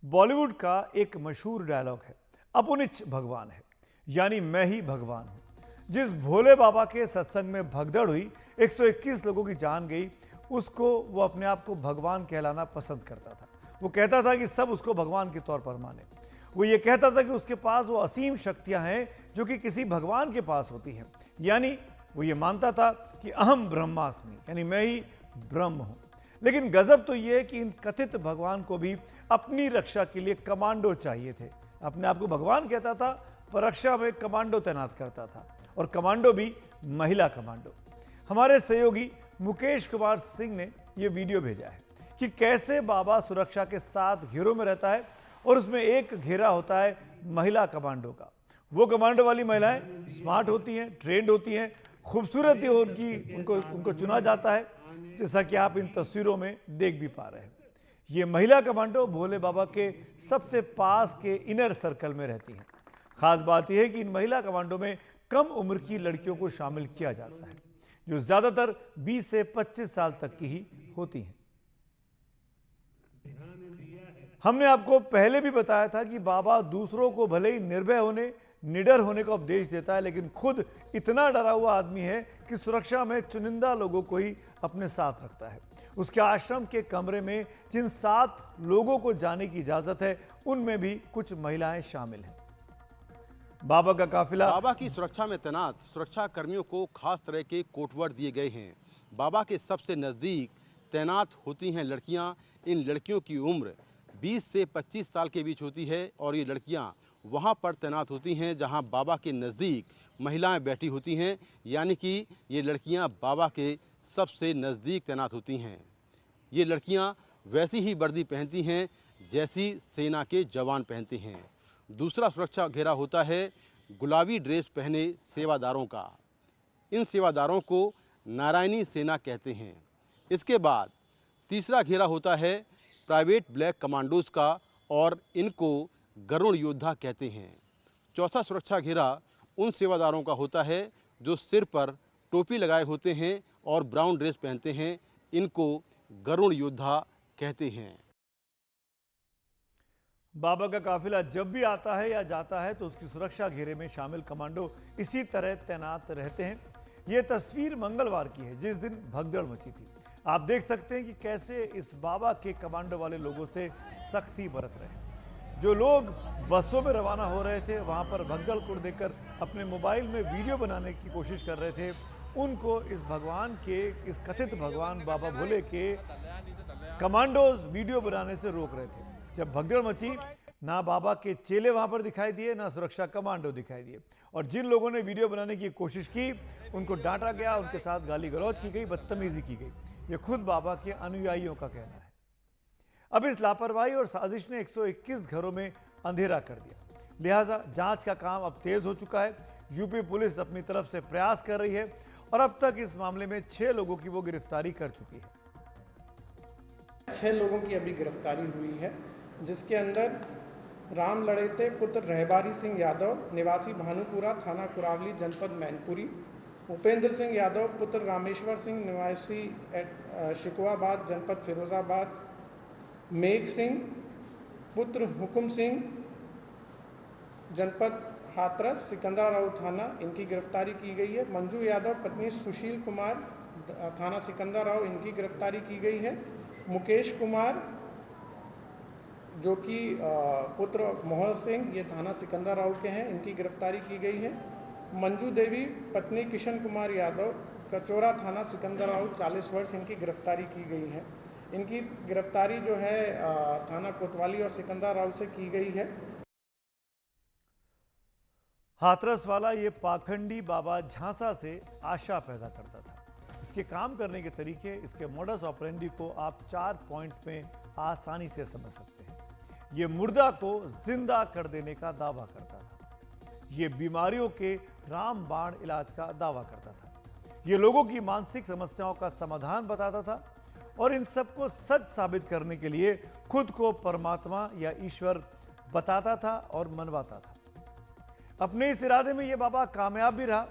बॉलीवुड का एक मशहूर डायलॉग है, अपुनिच भगवान है, यानी मैं ही भगवान हूं। जिस भोले बाबा के सत्संग में भगदड़ हुई, 121 लोगों की जान गई, उसको वो अपने आप को भगवान कहलाना पसंद करता था। वो कहता था कि सब उसको भगवान के तौर पर माने। वो ये कहता था कि उसके पास वो असीम शक्तियां हैं जो कि किसी भगवान के पास होती हैं। यानी वो ये मानता था कि अहम ब्रह्मास्मि, यानी मैं ही ब्रह्म हूं। लेकिन गजब तो ये है कि इन कथित भगवान को भी अपनी रक्षा के लिए कमांडो चाहिए थे। अपने आप को भगवान कहता था, पर रक्षा में कमांडो तैनात करता था, और कमांडो भी महिला कमांडो। हमारे सहयोगी मुकेश कुमार सिंह ने यह वीडियो भेजा है कि कैसे बाबा सुरक्षा के साथ घेरों में रहता है, और उसमें एक घेरा होता है महिला कमांडो का। वो कमांडो वाली महिलाएं स्मार्ट होती हैं, ट्रेंड होती हैं, खूबसूरत उनकी उनको चुना जाता है, जैसा कि आप इन तस्वीरों में देख भी पा रहे हैं। ये महिला कमांडो भोले बाबा के सबसे पास के इनर सर्कल में रहती हैं। खास बात यह है कि इन महिला कमांडो में कम उम्र की लड़कियों को शामिल किया जाता है, जो ज्यादातर 20 से 25 साल तक की ही होती हैं। हमने आपको पहले भी बताया था कि बाबा दूसरों को भले ही निर्भय होने, निडर होने का उपदेश देता है, लेकिन खुद इतना डरा हुआ आदमी है कि सुरक्षा में चुनिंदा लोगों को ही अपने साथ रखता है। उसके आश्रम के कमरे में जिन 7 लोगों को जाने की इजाजत है, उनमें भी कुछ महिलाएं शामिल हैं। बाबा का काफिला बाबा की सुरक्षा में तैनात सुरक्षा कर्मियों को खास तरह के कोटवर्ड दिए गए हैं। बाबा के सबसे नज़दीक तैनात होती हैं लड़कियां। इन लड़कियों की उम्र 20 से 25 साल के बीच होती है, और ये लड़कियां वहां पर तैनात होती हैं जहां बाबा के नज़दीक महिलाएं बैठी होती हैं, यानी कि ये लड़कियां बाबा के सबसे नज़दीक तैनात होती हैं। ये लड़कियां वैसी ही वर्दी पहनती हैं जैसी सेना के जवान पहनते हैं। दूसरा सुरक्षा घेरा होता है गुलाबी ड्रेस पहने सेवादारों का। इन सेवादारों को नारायणी सेना कहते हैं। इसके बाद तीसरा घेरा होता है प्राइवेट ब्लैक कमांडोज का, और इनको गरुड़ योद्धा कहते हैं। चौथा सुरक्षा घेरा उन सेवादारों का होता है जो सिर पर टोपी लगाए होते हैं और ब्राउन ड्रेस पहनते हैं। इनको गरुड़ योद्धा कहते हैं। बाबा का काफिला जब भी आता है या जाता है तो उसकी सुरक्षा घेरे में शामिल कमांडो इसी तरह तैनात रहते हैं। यह तस्वीर मंगलवार की है, जिस दिन भगदड़ मची थी। आप देख सकते हैं कि कैसे इस बाबा के कमांडो वाले लोगों से सख्ती बरत रहे हैं। जो लोग बसों में रवाना हो रहे थे, वहां पर भगदड़ को देखकर अपने मोबाइल में वीडियो बनाने की कोशिश कर रहे थे, उनको इस भगवान के, इस कथित भगवान बाबा भोले के कमांडोज वीडियो बनाने से रोक रहे थे। जब भगदड़ मची, ना बाबा के चेले वहां पर दिखाई दिए, ना सुरक्षा कमांडो दिखाई दिए, और जिन लोगों ने वीडियो बनाने की कोशिश की उनको डांटा गया, उनके साथ गाली गलौज की गई, बदतमीजी की गई। ये खुद बाबा के अनुयायियों का कहना है। अब इस लापरवाही और साजिश ने 121 घरों में अंधेरा कर दिया, लिहाजा जांच का काम अब तेज हो चुका है। यूपी पुलिस अपनी तरफ से प्रयास कर रही है, और अब तक इस मामले में 6 लोगों की वो गिरफ्तारी कर चुकी है। 6 लोगों की अभी गिरफ्तारी हुई है, जिसके अंदर राम लड़ेते पुत्र रहबारी सिंह यादव, निवासी भानुपुरा, थाना कुरावली, जनपद मैनपुरी। उपेंद्र सिंह यादव पुत्र रामेश्वर सिंह, निवासी शिकवाबाद, जनपद फिरोजाबाद। मेघ सिंह पुत्र हुकुम सिंह, जनपद हाथरस, सिकंदराबाद थाना, इनकी गिरफ्तारी की गई है। मंजू यादव पत्नी सुशील कुमार, थाना सिकंदराबाद, इनकी गिरफ्तारी की गई है। मुकेश कुमार जो कि पुत्र मोहन सिंह, ये थाना सिकंदराबाद के हैं, इनकी गिरफ्तारी की गई है। मंजू देवी पत्नी किशन कुमार यादव, कचौरा, थाना सिकंदराबाद, 40 वर्ष, इनकी गिरफ्तारी की गई है। इनकी गिरफ्तारी जो है थाना कोतवाली और सिकंदराबाद से की गई है। हाथरस वाला ये पाखंडी बाबा झांसा से आशा पैदा करता था। इसके काम करने के तरीके, इसके मॉडस ऑपरेंडी को आप 4 पॉइंट में आसानी से समझ सकते हैं। ये मुर्दा को जिंदा कर देने का दावा करता था। ये बीमारियों के रामबाण इलाज का दावा करता था। ये लोगों की मानसिक समस्याओं का समाधान बताता था, और इन सबको सच साबित करने के लिए खुद को परमात्मा या ईश्वर बताता था और मनवाता था। अपने इस इरादे में यह बाबा कामयाब भी रहा।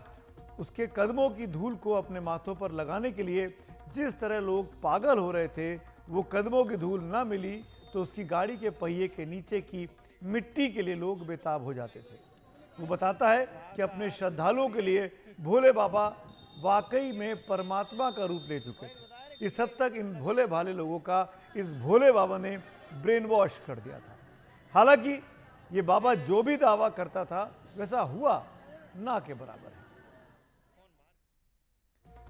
उसके कदमों की धूल को अपने माथों पर लगाने के लिए जिस तरह लोग पागल हो रहे थे, वो कदमों की धूल ना मिली तो उसकी गाड़ी के पहिए के नीचे की मिट्टी के लिए लोग बेताब हो जाते थे। वो बताता है कि अपने श्रद्धालुओं के लिए भोले बाबा वाकई में परमात्मा का रूप ले चुके थे। इस हद तक इन भोले भाले लोगों का इस भोले बाबा ने ब्रेन वॉश कर दिया था। हालांकि ये बाबा जो भी दावा करता था वैसा हुआ ना के बराबर है।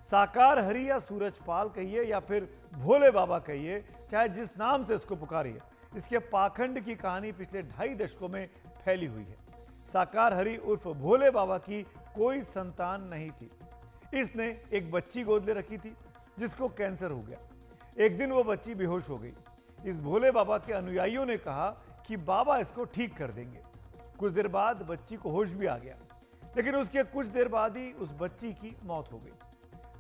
साकार हरि या सूरजपाल कहिए या फिर भोले बाबा कहिए, चाहे जिस नाम से इसको पुकारिए, इसके पाखंड की कहानी पिछले 2.5 दशकों में फैली हुई है। साकार हरि उर्फ भोले बाबा की कोई संतान नहीं थी। इसने एक बच्ची गोद ले रखी थी जिसको कैंसर हो गया। एक दिन वो बच्ची बेहोश हो गई। इस भोले बाबा के अनुयायियों ने कहा कि बाबा इसको ठीक कर देंगे। कुछ देर बाद बच्ची को होश भी आ गया, लेकिन उसके कुछ देर बाद ही उस बच्ची की मौत हो गई।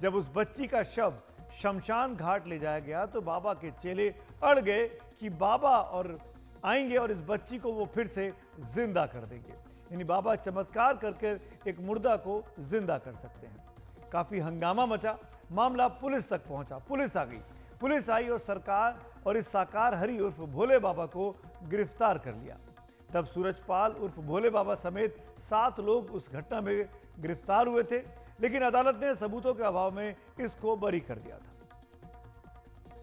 जब उस बच्ची का शव शमशान घाट ले जाया गया तो बाबा के चेले अड़ गए कि बाबा और आएंगे और इस बच्ची को वो फिर से जिंदा कर देंगे। यानी बाबा चमत्कार करके एक मुर्दा को जिंदा कर सकते हैं। काफी हंगामा मचा, मामला पुलिस तक पहुंचा। पुलिस आ गई। पुलिस आई और सरकार और इस साकार हरि उर्फ भोले बाबा को गिरफ्तार कर लिया। तब सूरजपाल उर्फ भोले बाबा समेत 7 लोग उस घटना में गिरफ्तार हुए थे, लेकिन अदालत ने सबूतों के अभाव में इसको बरी कर दिया था।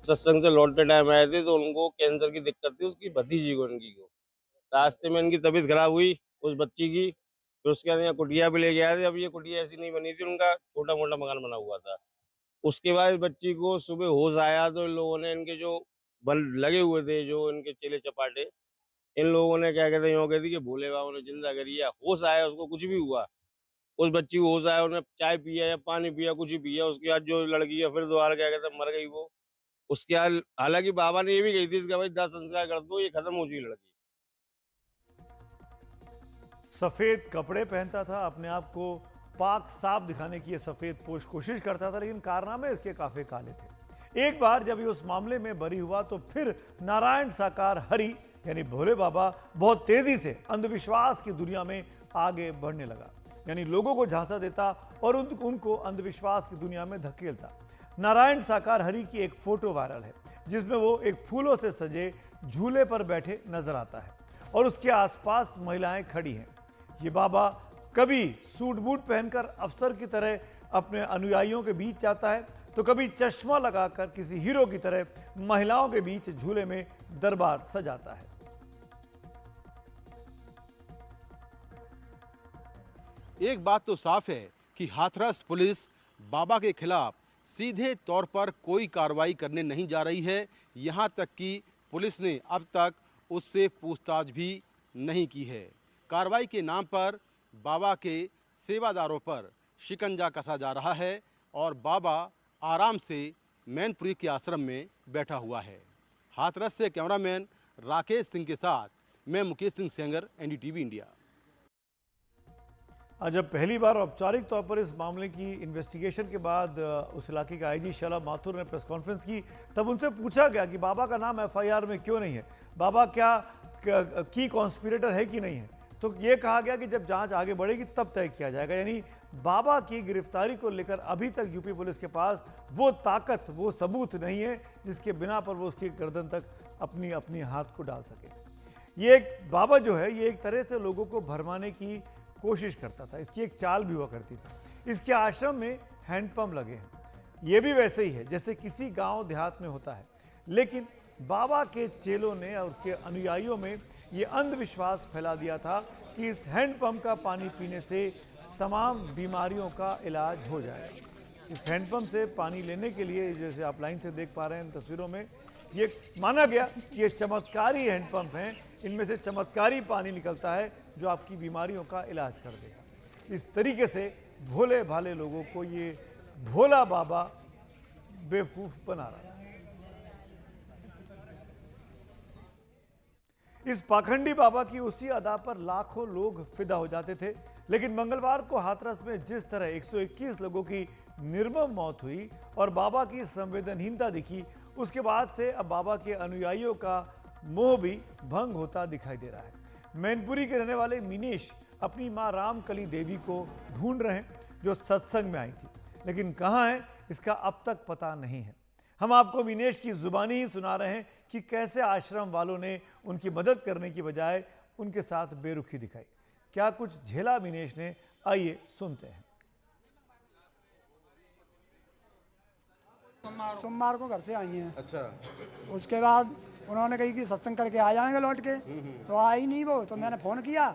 सत्संग से लौटते टाइम आए थे तो उनको कैंसर की दिक्कत थी, उसकी भतीजी को, इनकी को। रास्ते में इनकी तबीयत खराब हुई उस बच्ची की, फिर उसके बाद यहाँ कुटिया भी ले गया थे। अब ये कुटिया ऐसी नहीं बनी थी, उनका छोटा मोटा मकान बना हुआ था। उसके बाद बच्ची को सुबह होश आया तो इन लोगों ने, इनके जो बल लगे हुए थे, जो इनके चेले चपाटे, इन लोगों ने क्या कहते हैं, यूँ कहते कि भोले बाबा ने जिंदा करी है। होश आया, उसको कुछ भी हुआ, उस बच्ची को होश आया, उन्हें चाय पिया या पानी पिया, कुछ ही पिया। उसके बाद जो लड़की है फिर दोबारा क्या कहते हैं मर गई वो। उसके बाद हालांकि बाबा ने ये भी कही थी इसका भाई 10 संस्कार कर दो, ये खत्म हो चुकी लड़की। सफेद कपड़े पहनता था, अपने आप को पाक साफ दिखाने की ये सफेद पोश कोशिश करता था, लेकिन कारनामे इसके काफी काले थे। एक बार जब ये उस मामले में बरी हुआ तो फिर नारायण साकार हरि यानी भोले बाबा बहुत तेजी से अंधविश्वास की दुनिया में आगे बढ़ने लगा। यानी लोगों को झांसा देता और उनको अंधविश्वास की दुनिया में धकेलता। नारायण साकार हरि की एक फोटो वायरल है जिसमें वो एक फूलों से सजे झूले पर बैठे नजर आता है और उसके आसपास महिलाएं खड़ी हैं। ये बाबा कभी सूट बूट पहनकर अफसर की तरह अपने अनुयायियों के बीच जाता है तो कभी चश्मा लगाकर किसी हीरो की तरह महिलाओं के बीच झूले में दरबार सजाता है। एक बात तो साफ है कि हाथरस पुलिस बाबा के खिलाफ सीधे तौर पर कोई कार्रवाई करने नहीं जा रही है। यहाँ तक कि पुलिस ने अब तक उससे पूछताछ भी नहीं की है। कार्रवाई के नाम पर बाबा के सेवादारों पर शिकंजा कसा जा रहा है और बाबा आराम से मैनपुरी के आश्रम में बैठा हुआ है। हाथरस से कैमरामैन राकेश सिंह के साथ मैं मुकेश सिंह सेंगर, एनडीटीवी इंडिया। आज जब पहली बार औपचारिक तौर पर इस मामले की इन्वेस्टिगेशन के बाद उस इलाके के आईजी शलभ माथुर ने प्रेस कॉन्फ्रेंस की, तब उनसे पूछा गया कि बाबा का नाम एफआईआर में क्यों नहीं है, बाबा क्या की कॉन्स्पिरेटर है कि नहीं है। तो ये कहा गया कि जब जांच आगे बढ़ेगी तब तय किया जाएगा। यानी बाबा की गिरफ्तारी को लेकर अभी तक यूपी पुलिस के पास वो ताकत, वो सबूत नहीं है जिसके बिना पर वो उसकी गर्दन तक अपनी हाथ को डाल सके। ये एक बाबा जो है ये एक तरह से लोगों को भरमाने की कोशिश करता था। इसकी एक चाल भी हुआ करती थी। इसके आश्रम में हैंडपंप लगे हैं, ये भी वैसे ही है जैसे किसी गांव देहात में होता है। लेकिन बाबा के चेलों ने और उसके अनुयायियों में ये अंधविश्वास फैला दिया था कि इस हैंडपंप का पानी पीने से तमाम बीमारियों का इलाज हो जाएगा। इस हैंडपंप से पानी लेने के लिए, जैसे आप लाइन से देख पा रहे हैं इन तस्वीरों में, ये माना गया कि ये चमत्कारी हैंडपंप हैं, इनमें से चमत्कारी पानी निकलता है जो आपकी बीमारियों का इलाज कर देगा। इस तरीके से भोले भाले लोगों को ये भोला बाबा बेवकूफ बना रहा था। इस पाखंडी बाबा की उसी अदा पर लाखों लोग फिदा हो जाते थे। लेकिन मंगलवार को हाथरस में जिस तरह 121 लोगों की निर्मम मौत हुई और बाबा की संवेदनहीनता दिखी, उसके बाद से अब बाबा के अनुयायियों का मोह भी भंग होता दिखाई दे रहा है। मैनपुरी के रहने वाले मीनेश अपनी मां रामकली देवी को ढूंढ रहे हैं जो सत्संग में आई थी, लेकिन कहां है इसका अब तक पता नहीं है। हम आपको विनेश की जुबानी ही सुना रहे हैं कि कैसे आश्रम वालों ने उनकी मदद करने की बजाय उनके साथ बेरुखी दिखाई। क्या कुछ झेला विनेश ने, आइए सुनते हैं। सोमवार को घर से आई हैं। अच्छा। उसके बाद उन्होंने कही कि सत्संग करके आ जाएंगे लौट के, तो आई नहीं वो। तो मैंने फ़ोन किया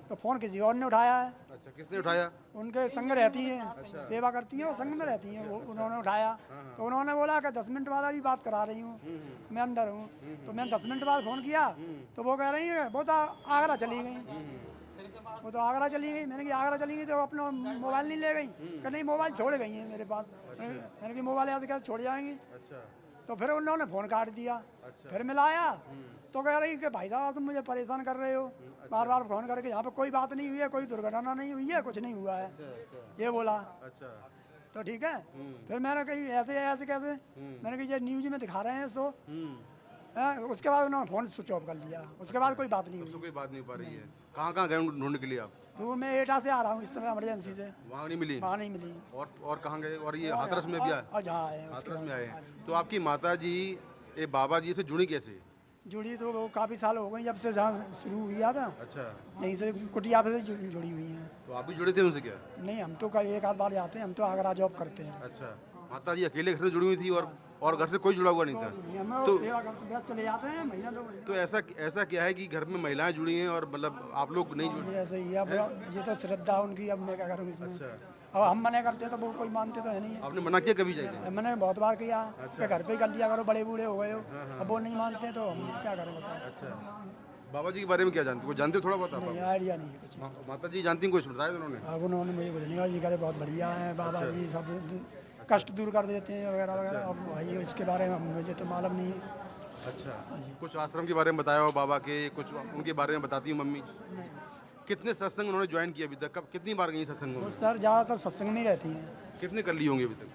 तो फ़ोन किसी और ने उठाया है। अच्छा, किसने उठाया? उनके संग रहती हैं, सेवा करती हैं, वो संग में रहती हैं, वो उन्होंने उठाया। तो उन्होंने बोला कि 10 मिनट बाद अभी बात करा रही हूँ, मैं अंदर हूँ। तो मैंने 10 मिनट बाद फ़ोन किया तो वो कह रही है वो तो आगरा चली गई। वो तो आगरा चली गई। मैंने कहा आगरा चली गई तो अपना मोबाइल नहीं ले गई? कि नहीं, मोबाइल छोड़ गई है मेरे पास। मैंने कहा मोबाइल ऐसे कैसे छोड़ जाएंगी? अच्छा। तो फिर उन्होंने फ़ोन काट दिया। फिर मिलाया तो कह रही कि भाई साहब तुम मुझे परेशान कर रहे हो, बार बार फ़ोन करके। यहाँ पे कोई बात नहीं हुई है, कोई दुर्घटना नहीं हुई है, कुछ नहीं हुआ है, ये बोला। अच्छा। तो ठीक है। फिर मैंने कही ऐसे ऐसे कैसे? मैंने कही ये न्यूज़ में दिखा रहे हैं सो। उसके बाद उन्होंने फ़ोन स्विच ऑफ कर लिया। उसके बाद कोई बात नहीं हुई। कोई बात नहीं हो पा रही है। कहाँ गए उनको ढूंढने के लिए आप? तो मैं एटा से आ रहा हूँ इस समय इमरजेंसी से। वहाँ नहीं मिली? वहाँ नहीं मिली। और कहाँ गए? और ये हाथरस में भी आए? और जहाँ आए हैं उसके हाथरस में बाद आए हैं। तो आपकी माता जी ये बाबा जी से जुड़ी कैसे? जुड़ी तो वो काफ़ी साल हो गए जब से जहाँ शुरू हुआ था। अच्छा। यहीं से कुटिया पे से जुड़ी हुई हैं। तो आप भी जुड़े थे उनसे क्या? नहीं, हम तो कई एक आध बार जाते हैं, हम तो आगरा जॉब करते हैं। अच्छा। माता जी अकेले घर से जुड़ी हुई थी और घर से कोई जुड़ा हुआ नहीं था? तो सेवा करते हैं, चले जाते हैं महीना दो महीना। तो ऐसा क्या है कि घर में महिलाएं जुड़ी हैं और मतलब आप लोग नहीं जुड़े? ये ऐसे ही है। अब ये तो श्रद्धा उनकी, अब मैं क्या करूँ इसमें। अच्छा। अब हम मना करते तो वो कोई मानते तो है नहीं। आपने मना किया कभी जाके? मैंने बहुत बार किया कि घर पे ही कर लिया करो, बड़े बूढ़े हो गए हो। अब वो नहीं मानते तो हम क्या करें बताओ। अच्छा। बाबा जी के बारे में क्या जानते हो? जानते हो थोड़ा बहुत आप? नहीं, आइडिया नहीं है कुछ। माता जी जानती हैं कुछ? बताया उन्होंने? अब उन्होंने मुझे कुछ नहीं कहा। जी करे बहुत बढ़िया है बाबा जी, सब कष्ट दूर कर देते हैं वगैरह वगैरह। अब भाई इसके बारे में मुझे तो मालूम नहीं है। अच्छा। कुछ आश्रम के बारे में बताया हो बाबा के? कुछ उनके बारे में बताती हूँ मम्मी। कितने सत्संग उन्होंने ज्वाइन किया अभी तक? कब कितनी बार गई सत्संग वो में? सर ज़्यादातर सत्संग में ही रहती हैं। कितने कर लिए होंगे अभी तक?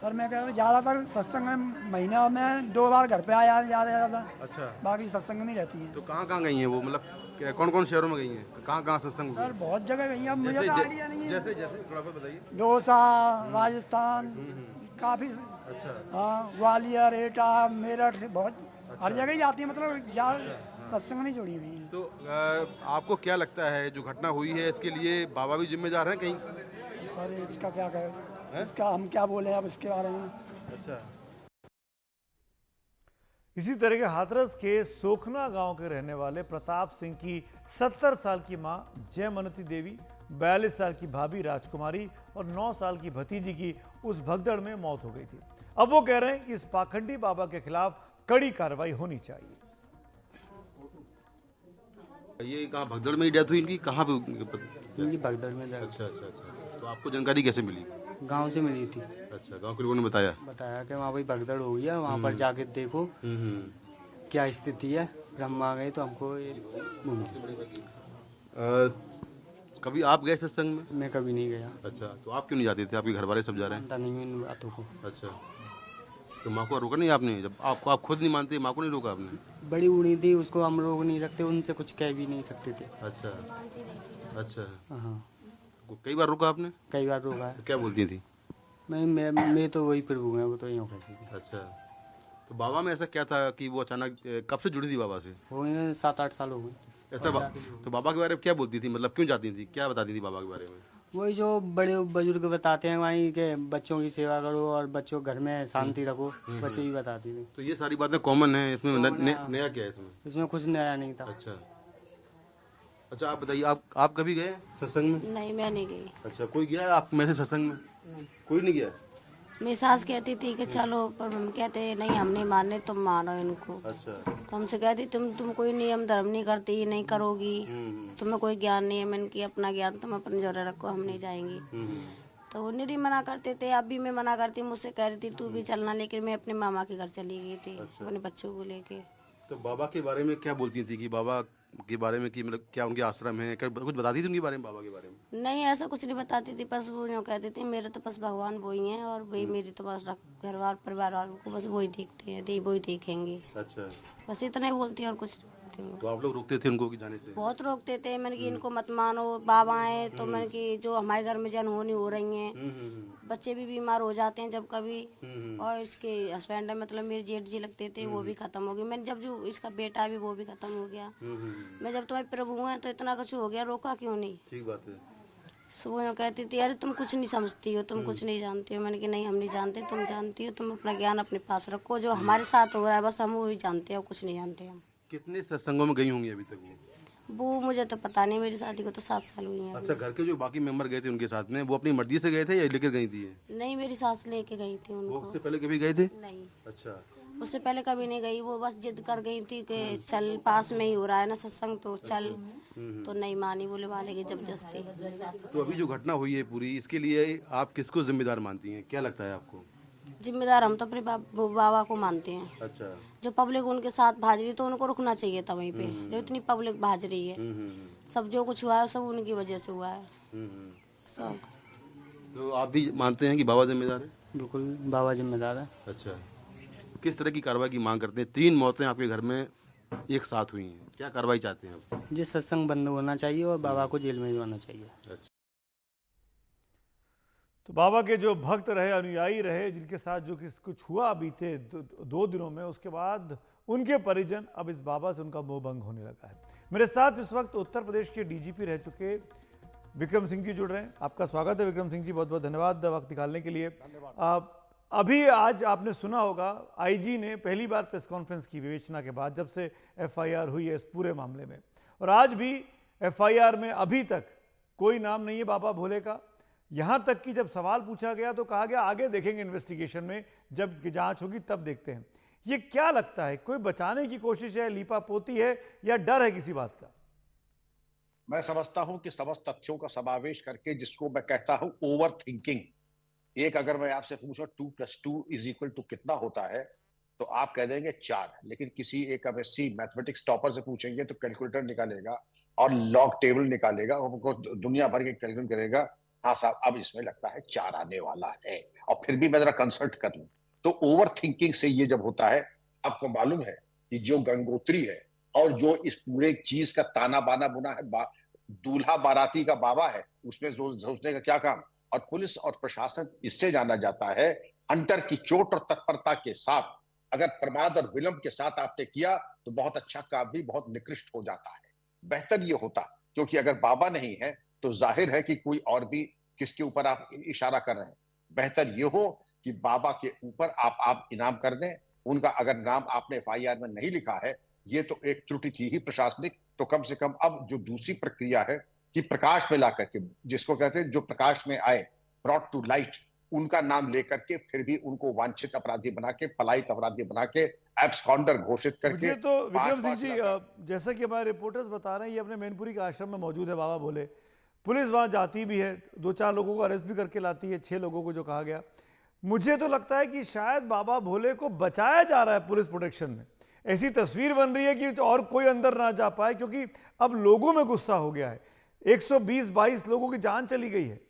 सर मैं कह रहा हूँ ज़्यादातर सत्संग में महीना में 2 बार घर पे आया ज़्यादा ज़्यादा। अच्छा। बाकी सत्संग में ही रहती हैं। तो कहाँ गई हैं वो? मतलब कौन कौन शहरों में गई हैं? कहाँ सत्संग हुए? सर बहुत जगह गई हैं, अब मुझे तो आइडिया नहीं है। जैसे जैसे थोड़ा बहुत बताइए। डोसा, राजस्थान, काफ़ी। अच्छा। हाँ, ग्वालियर, एटा, मेरठ, बहुत हर जगह ही जाती है। मतलब ज़्यादा सत्संग नहीं जुड़ी हुई हैं। तो आपको क्या लगता है जो घटना हुई है इसके लिए बाबा भी जिम्मेदार हैं कहीं? सर इसका क्या कहें, इसका हम क्या बोले अब इसके बारे में। अच्छा। इसी तरह के हाथरस के सोखना गांव के रहने वाले प्रताप सिंह की 70 साल की मां जयमनती देवी, 42 साल की भाभी राजकुमारी और 9 साल की भतीजी की उस भगदड़ में मौत हो गई थी। अब वो कह रहे हैं कि इस पाखंडी बाबा के खिलाफ कड़ी कार्रवाई होनी चाहिए। ये कहाँ भगदड़ में ही डेथ हुई इनकी? कहाँ पे? इनकी भगदड़ में दर्द। अच्छा अच्छा अच्छा। तो आपको जानकारी कैसे मिली? गांव से मिली थी। अच्छा, गांव के लोगों ने बताया? बताया कि वहाँ भाई भगदड़ हो गई है, वहाँ पर जाके देखो क्या स्थिति है। फिर हम आ गए तो हमको ये कभी आप गए सत्संग में? मैं कभी नहीं गया। अच्छा। तो आप क्यों नहीं जाते थे? आपके घर वाले सब जा रहे हैं? पता नहीं इन बातों को। अच्छा। तो माँ को रोका नहीं आपने? जब आपको आप खुद नहीं मानते, माँ को नहीं रोका आपने? बड़ी उड़ी थी, उसको हम रोक नहीं सकते, उनसे कुछ कह भी नहीं सकते थे। अच्छा अच्छा। हाँ, कई बार रोका आपने? कई बार रोका है। तो क्या बोलती थी? मैं तो वही प्रभु है, वो तो यूँ कहती थी। अच्छा। तो बाबा में ऐसा क्या था कि वो अचानक कब से जुड़ी थी बाबा से? हो गए 7-8 साल हो गए। ऐसा तो बाबा के बारे में क्या बोलती थी? मतलब क्यों जाती थी? क्या बताती थी बाबा के बारे में? वही जो बड़े बुजुर्ग बताते हैं वहीं के बच्चों की सेवा करो और बच्चों घर में शांति रखो, बस यही बताती थी। तो ये सारी बातें कॉमन है इसमें? नया क्या है इसमें? इसमें कुछ नया नहीं था। अच्छा अच्छा। आप बताइए, आप कभी गए सत्संग में? नहीं, मैं नहीं गई। अच्छा। कोई गया है आप में से सत्संग में? कोई नहीं गया? मेरी सास कहती थी कि चलो, पर हम कहते नहीं हम नहीं मानने, तुम मानो इनको। अच्छा। तो हमसे कहती तुम कोई नियम धर्म नहीं करती, नहीं करोगी, तुम्हें कोई ज्ञान नहीं है। मैंने कि अपना ज्ञान तुम अपने जोरे रखो, हम नहीं जाएंगे। तो वो नहीं मना करते थे। अब भी मैं मना करती, मुझसे कह रही थी तू भी चलना, लेकिन मैं अपने मामा के घर चली गई थी। अच्छा। अपने बच्चों को लेके। तो बाबा के बारे में क्या बोलती थी? कि बाबा के बारे में कि मतलब क्या उनके आश्रम है? कुछ बताती थी उनके बारे में, बाबा के बारे में? नहीं, ऐसा कुछ नहीं बताती थी। बस वो यूँ कहती थी मेरे तो बस भगवान वो ही हैं, और वही मेरी तो बस घर वार परिवार वालों को बस वही देखते हैं, वही देखेंगे। अच्छा। बस इतना ही बोलती है और कुछ थे उनको। तो आप लोग रोकते थे उनको कि जाने से? बहुत रोकते थे, मैंने कि इनको मत मानो, बाबा हैं तो मैंने कि जो हमारे घर में अनहोनी हो रही हैं, बच्चे भी बीमार हो जाते हैं जब कभी। और इसके हस्बैंड मतलब मेरे जेठ जी लगते थे, वो भी खत्म हो गए। मैंने जब जो इसका बेटा भी वो भी खत्म हो गया। मैं जब तुम्हारे प्रभु हैं तो इतना कुछ हो गया, रोका क्यों नहीं? ठीक बात है। सुबह में कहती थी अरे तुम कुछ नहीं समझती हो, तुम कुछ नहीं जानती हो। मैंने कि नहीं हम नहीं जानते, तुम जानती हो, तुम अपना ज्ञान अपने पास रखो, जो हमारे साथ हो रहा है बस हम वो ही जानते हैं, कुछ नहीं जानते हम। कितने सत्संगों में गई होंगी अभी तक वो मुझे तो पता नहीं, मेरी शादी को तो 7 साल हुई हैं। अच्छा, घर के जो बाकी मेंबर गए थे उनके साथ में, वो अपनी मर्जी से गए थे या लेकर गई थी? नहीं, मेरी सास लेके गई थी वो उनको। उससे पहले कभी गए थे? नहीं, अच्छा। उससे पहले कभी नहीं गई। वो बस जिद कर गई थी कि चल पास में ही हो रहा है ना सत्संग तो चल, तो नहीं मानी, बोले वाले की जबरदस्ती। तो अभी जो घटना हुई है पूरी, इसके लिए आप किसको जिम्मेदार मानती हैं? क्या लगता है आपको? जिम्मेदार हम तो अपने बाबा को मानते हैं। अच्छा। जो पब्लिक उनके साथ भाज रही तो उनको रुकना चाहिए था वहीं पे। जो इतनी पब्लिक भाज रही है, सब जो कुछ हुआ है सब उनकी वजह से हुआ है सब। तो आप भी मानते हैं कि बाबा जिम्मेदार है? बिल्कुल बाबा जिम्मेदार है। अच्छा। किस तरह की कार्रवाई की मांग करते हैं? 3 मौतें आपके घर में एक साथ हुई हैं, क्या कार्रवाई चाहते हैं आप? ये सत्संग बंद होना चाहिए और बाबा को जेल में जाना चाहिए। तो बाबा के जो भक्त रहे, अनुयायी रहे, जिनके साथ जो कुछ हुआ बीते 2 दिनों में, उसके बाद उनके परिजन अब इस बाबा से उनका मोह भंग होने लगा है। मेरे साथ इस वक्त उत्तर प्रदेश के डीजीपी रह चुके विक्रम सिंह जी जुड़ रहे हैं। आपका स्वागत है विक्रम सिंह जी, बहुत बहुत धन्यवाद वक्त निकालने के लिए। अभी आज आपने सुना होगा आईजी ने पहली बार प्रेस कॉन्फ्रेंस की विवेचना के बाद, जब से एफआईआर हुई है इस पूरे मामले में, और आज भी एफआईआर में अभी तक कोई नाम नहीं है बाबा भोले का। यहां तक कि जब सवाल पूछा गया तो कहा गया आगे देखेंगे इन्वेस्टिगेशन में, जब जांच होगी तब देखते हैं। ये क्या लगता है, कोई बचाने की कोशिश है, लीपापोती है, या डर है किसी बात का? मैं समझता हूं कि समस्त तथ्यों का समावेश करके, जिसको मैं कहता हूं ओवर थिंकिंग। एक अगर मैं आपसे पूछूं 2+2 कितना होता है, तो आप कह देंगे 4, लेकिन किसी एक एमएससी मैथमेटिक्स टॉपर से पूछेंगे तो कैलकुलेटर निकालेगा और लॉग टेबल निकालेगा, उनको दुनिया भर के कैलकुलेट करेगा। हाँ साहब, अब इसमें लगता है 4 आने वाला है, और फिर भी मैं जरा कंसल्ट कर लूं। तो ओवर थिंकिंग से ये जब होता है, आपको मालूम है कि जो गंगोत्री है और जो इस पूरे चीज का ताना बाना बुना है, दूल्हा बाराती का बाबा है, उसमें सोचने का क्या काम। और पुलिस और प्रशासन इससे जाना जाता है, अंतर की चोट और तत्परता के साथ। अगर प्रमाद और विलंब के साथ आपने किया तो बहुत अच्छा काम भी बहुत निकृष्ट हो जाता है। बेहतर ये होता, क्योंकि अगर बाबा नहीं है तो जाहिर है कि कोई और भी, किसके ऊपर आप इशारा कर रहे हैं। बेहतर ये हो कि बाबा के ऊपर आप इनाम कर दें। उनका अगर नाम आपने एफआईआर में नहीं लिखा है, ये तो एक त्रुटि थी ही प्रशासनिक। तो कम से कम अब जो दूसरी प्रक्रिया है कि प्रकाश में ला करके, जिसको कहते हैं जो प्रकाश में आए, ब्रॉट टू लाइट, उनका नाम लेकर के फिर भी उनको वांछित अपराधी बना के, पलायित अपराधी बना के, एब्सकॉन्डर घोषित करके। मुझे तो विक्रम सिंह जी, जैसा कि हमारे रिपोर्टर्स बता रहे हैं, ये अपने मैनपुरी के आश्रम में मौजूद है बाबा भोले। पुलिस वहां जाती भी है, 2-4 लोगों को अरेस्ट भी करके लाती है, 6 लोगों को जो कहा गया। मुझे तो लगता है कि शायद बाबा भोले को बचाया जा रहा है पुलिस प्रोटेक्शन में। ऐसी तस्वीर बन रही है कि और कोई अंदर ना जा पाए, क्योंकि अब लोगों में गुस्सा हो गया है। 120-22 लोगों की जान चली गई है।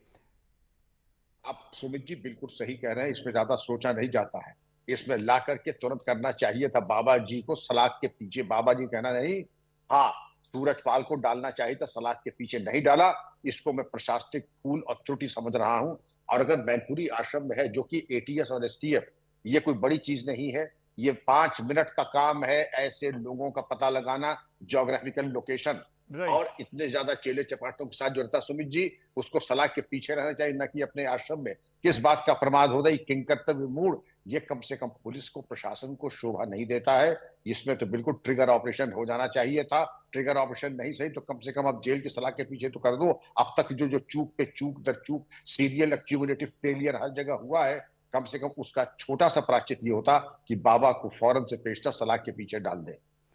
आप सुमित जी बिल्कुल सही कह रहे हैं, इसमें ज्यादा सोचा नहीं जाता है। इसमें ला करके तुरंत करना चाहिए था बाबा जी को सलाख के पीछे। बाबा जी कहना नहीं, हाँ सूरजपाल को डालना चाहिए था, सलाख के पीछे नहीं डाला। इसको मैं प्रशासनिक भूल और त्रुटि समझ रहा हूं। और अगर मैनपुरी आश्रम में है, जो कि एटीएस और एसटीएफ, ये कोई बड़ी चीज नहीं है। ये 5 मिनट का काम है ऐसे लोगों का पता लगाना, ज्योग्राफिकल लोकेशन, और इतने ज्यादा चेले चपाटों के साथ जो रहता सुमित जी, उसको सलाह के पीछे रहना चाहिए, न कि अपने आश्रम में। किस बात का प्रमाद हो रहा है, किंग कर्तव्य मूड, ये कम से कम पुलिस को, प्रशासन को शोभा नहीं देता है। इसमें तो बिल्कुल ट्रिगर ऑपरेशन हो जाना चाहिए था। ट्रिगर ऑपरेशन नहीं सही तो कम से कम अब जेल की सलाह के पीछे तो कर दो। अब तक जो चूक पे चूक दर चूक, सीरियल एक्यूमुलेटिव फेलियर हर जगह हुआ है, कम से कम उसका छोटा सा प्रायश्चित ये होता कि बाबा को फौरन से पेशतर सलाह के पीछे डाल दे।